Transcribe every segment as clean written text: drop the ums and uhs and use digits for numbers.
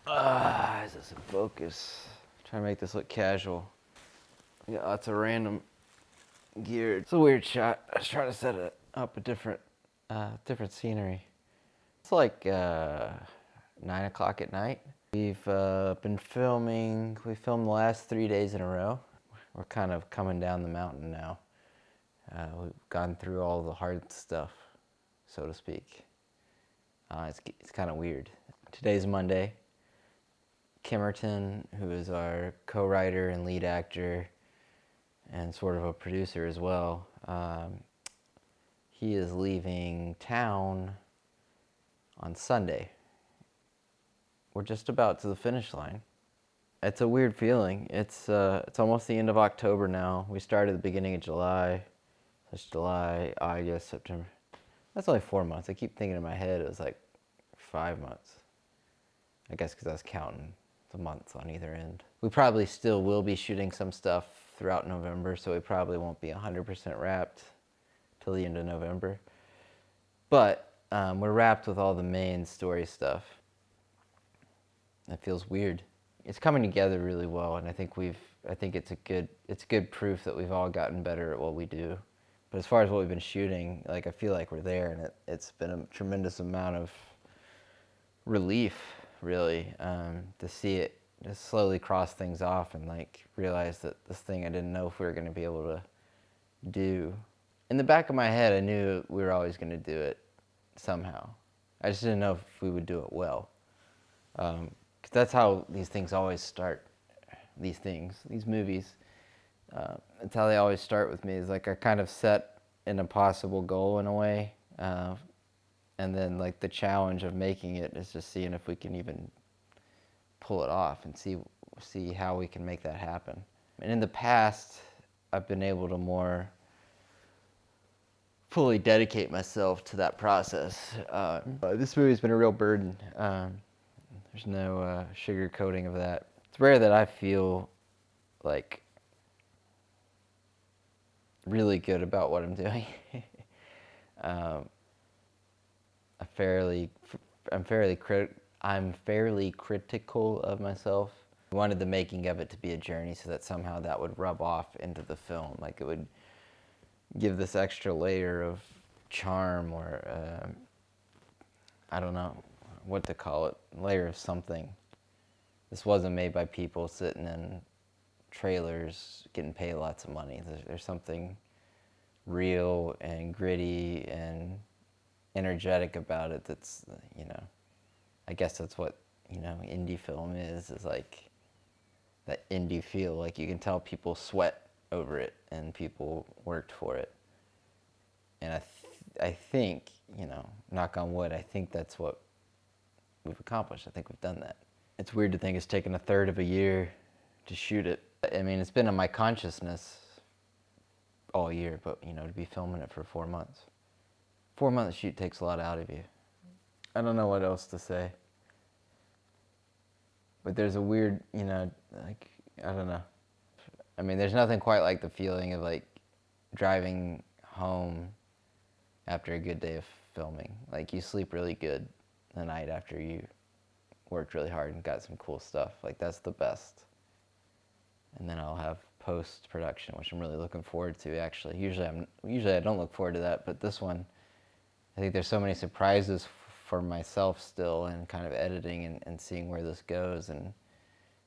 Is this in focus? Trying to make this look casual. We got lots of random gear. It's a weird shot. I was trying to set it up a different scenery. It's like 9 o'clock at night. We've been filming. We filmed the last 3 days in a row. We're kind of coming down the mountain now. We've gone through all the hard stuff, so to speak. It's kind of weird. Today's Monday. Kimmerton, who is our co-writer and lead actor and sort of a producer as well, he is leaving town on Sunday. We're just about to the finish line. It's a weird feeling. It's almost the end of October now. We started at the beginning of July. That's July, August, September. That's only 4 months. I keep thinking in my head it was like 5 months. I guess because I was counting the months on either end. We probably still will be shooting some stuff throughout November, so we probably won't be 100% wrapped till the end of November. But we're wrapped with all the main story stuff. It feels weird. It's coming together really well, and I think it's good proof that we've all gotten better at what we do. But as far as what we've been shooting, like I feel like we're there, and it's been a tremendous amount of relief, really, to see it just slowly cross things off and like realize that this thing I didn't know if we were going to be able to do. In the back of my head, I knew we were always going to do it somehow. I just didn't know if we would do it well. 'Cause that's how these things always start. These movies, it's how they always start with me. Is like I kind of set an impossible goal in a way, and then like the challenge of making it is just seeing if we can even pull it off and see how we can make that happen. And in the past, I've been able to more fully dedicate myself to that process. This movie's been a real burden. There's no sugarcoating of that. It's rare that I feel like really good about what I'm doing. I'm fairly critical of myself. I wanted the making of it to be a journey so that somehow that would rub off into the film. Like it would give this extra layer of charm or I don't know what to call it, layer of something. This wasn't made by people sitting in trailers getting paid lots of money. There's something real and gritty and energetic about it that's, I guess that's what, indie film is like that indie feel. Like you can tell people sweat over it and people worked for it. And I think, knock on wood, I think that's what we've accomplished. I think we've done that. It's weird to think it's taken a third of a year to shoot it. I mean, it's been in my consciousness all year, but, to be filming it for 4 months. 4 months shoot takes a lot out of you. I don't know what else to say. But there's a weird, like, I don't know. I mean, there's nothing quite like the feeling of, like, driving home after a good day of filming. Like, you sleep really good the night after you worked really hard and got some cool stuff. Like, that's the best. And then I'll have post-production, which I'm really looking forward to, actually. Usually I don't look forward to that, but this one, I think there's so many surprises for myself still, and kind of editing and seeing where this goes and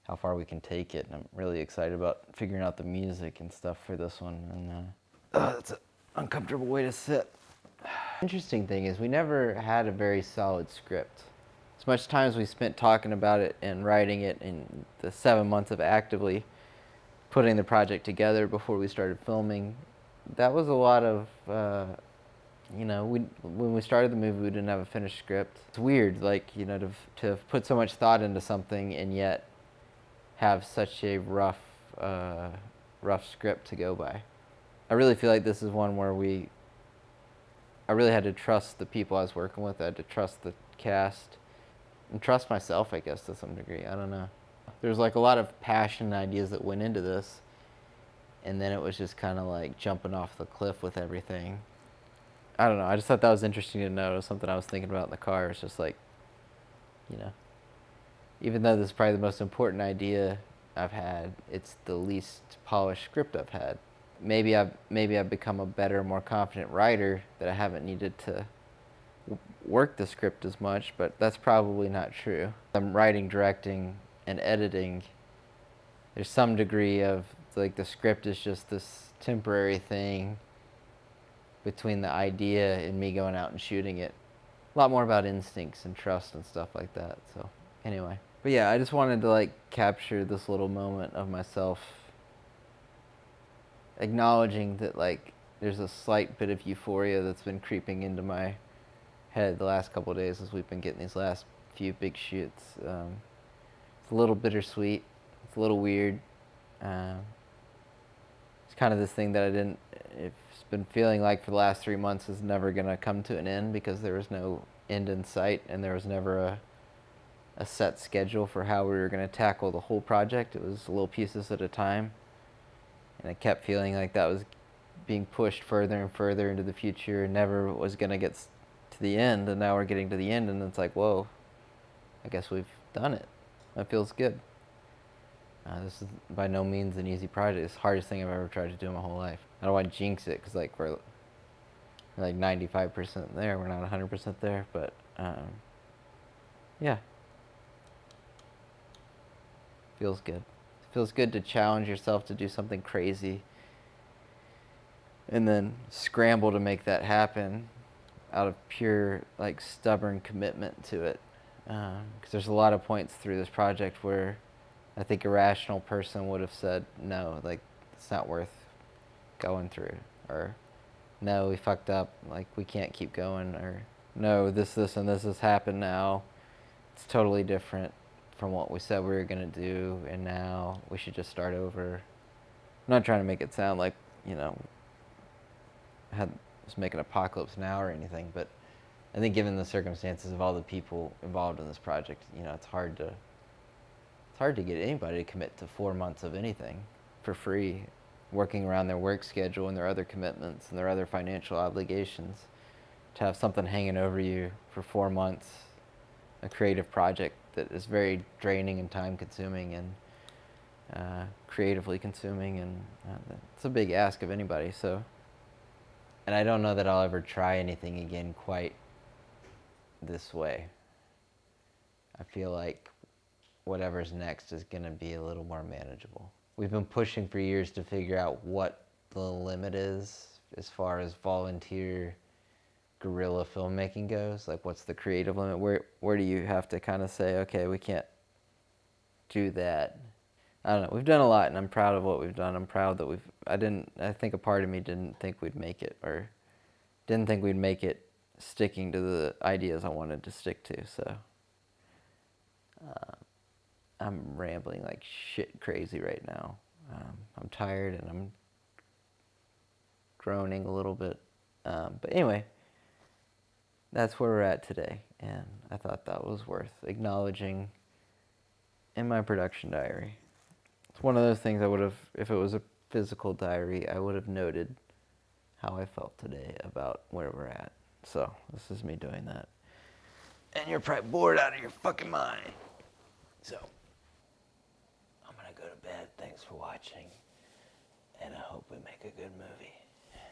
how far we can take it. And I'm really excited about figuring out the music and stuff for this one. And that's an uncomfortable way to sit. Interesting thing is we never had a very solid script. As much time as we spent talking about it and writing it in the 7 months of actively putting the project together before we started filming, that was a lot of, when we started the movie, we didn't have a finished script. It's weird, like, to have put so much thought into something and yet have such a rough script to go by. I really feel like this is one where I really had to trust the people I was working with. I had to trust the cast and trust myself, I guess, to some degree. I don't know. There's like a lot of passion and ideas that went into this, and then it was just kind of like jumping off the cliff with everything. I don't know. I just thought that was interesting to know. It was something I was thinking about in the car. It's just like, even though this is probably the most important idea I've had, it's the least polished script I've had. Maybe I've become a better, more confident writer that I haven't needed to work the script as much, but that's probably not true. I'm writing, directing, and editing. There's some degree of like the script is just this temporary thing between the idea and me going out and shooting it. A lot more about instincts and trust and stuff like that. So anyway, but yeah, I just wanted to like capture this little moment of myself acknowledging that like there's a slight bit of euphoria that's been creeping into my head the last couple of days as we've been getting these last few big shoots. It's a little bittersweet. It's a little weird. It's kind of this thing that it's been feeling like for the last 3 months is never going to come to an end because there was no end in sight and there was never a set schedule for how we were going to tackle the whole project. It was little pieces at a time. And I kept feeling like that was being pushed further and further into the future and never was going to get to the end. And now we're getting to the end and it's like, whoa, I guess we've done it. That feels good. This is by no means an easy project. It's the hardest thing I've ever tried to do in my whole life. I don't want to jinx it because like we're like 95% there. We're not 100% there, but yeah. Feels good. It feels good to challenge yourself to do something crazy and then scramble to make that happen out of pure like stubborn commitment to it. Because there's a lot of points through this project where I think a rational person would have said, no, like it's not worth going through, or no, we fucked up, like we can't keep going, or no, this, and this has happened now. It's totally different from what we said we were going to do, and now we should just start over. I'm not trying to make it sound like, was making Apocalypse Now or anything, but I think given the circumstances of all the people involved in this project, it's hard to get anybody to commit to 4 months of anything for free, working around their work schedule and their other commitments and their other financial obligations. To have something hanging over you for 4 months, a creative project that is very draining and time consuming and creatively consuming, and it's a big ask of anybody. So, and I don't know that I'll ever try anything again quite this way. I feel like whatever's next is going to be a little more manageable. We've been pushing for years to figure out what the limit is as far as volunteer guerrilla filmmaking goes. Like, what's the creative limit? Where do you have to kind of say, okay, we can't do that? I don't know. We've done a lot, and I'm proud of what we've done. I'm proud that I think a part of me didn't think we'd make it, or didn't think we'd make it sticking to the ideas I wanted to stick to, so. I'm rambling like shit crazy right now. I'm tired and I'm groaning a little bit. But anyway, that's where we're at today. And I thought that was worth acknowledging in my production diary. It's one of those things I would have, if it was a physical diary, I would have noted how I felt today about where we're at. So this is me doing that. And you're probably bored out of your fucking mind. So, I'm gonna go to bed. Thanks for watching, and I hope we make a good movie.